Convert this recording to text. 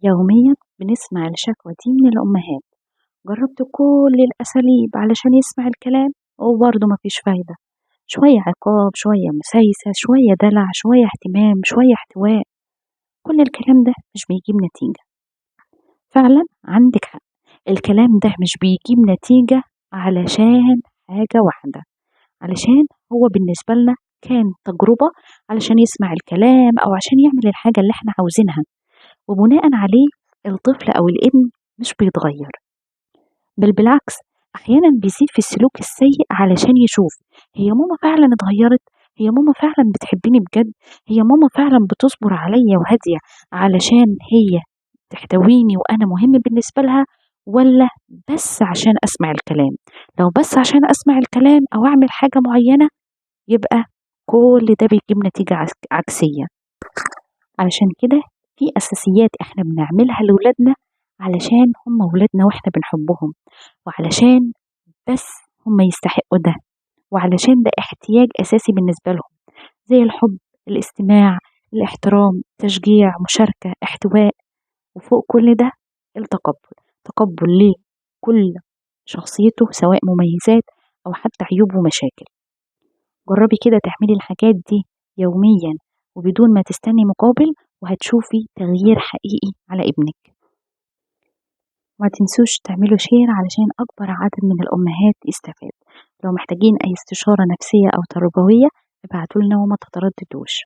يوميا بنسمع الشكوى دي من الأمهات. جربت كل الأساليب علشان يسمع الكلام وبرضه مفيش فايدة. شوية عقاب، شوية مسايسة، شوية دلع، شوية اهتمام، شوية احتواء. كل الكلام ده مش بيجيب نتيجة. فعلا عندك حق، الكلام ده مش بيجيب نتيجة علشان حاجة واحدة، علشان هو بالنسبة لنا كان تجربة علشان يسمع الكلام أو عشان يعمل الحاجة اللي احنا عاوزينها، وبناء عليه الطفل أو الابن مش بيتغير، بل بالعكس أحيانا بيزيد في السلوك السيء علشان يشوف هي ماما فعلا اتغيرت، هي ماما فعلا بتحبني بجد، هي ماما فعلا بتصبر عليا وهادية علشان هي تحتويني وأنا مهم بالنسبة لها، ولا بس عشان أسمع الكلام. لو بس عشان أسمع الكلام أو أعمل حاجة معينة يبقى كل ده بيجيب نتيجة عكسية. علشان كده في أساسيات إحنا بنعملها لولادنا علشان هم ولادنا وإحنا بنحبهم، وعلشان بس هم يستحقوا ده، وعلشان ده احتياج أساسي بالنسبة لهم، زي الحب، الاستماع، الاحترام، تشجيع، مشاركة، احتواء، وفوق كل ده التقبل. تقبل لكل شخصيته سواء مميزات أو حتى عيوب ومشاكل. جربي كده تعملي الحاجات دي يوميا وبدون ما تستني مقابل، وهتشوفي تغيير حقيقي على ابنك. ما تنسوش تعملوا شير علشان أكبر عدد من الأمهات يستفاد. لو محتاجين أي استشارة نفسية أو تربوية ابعتولنا وما تترددوش.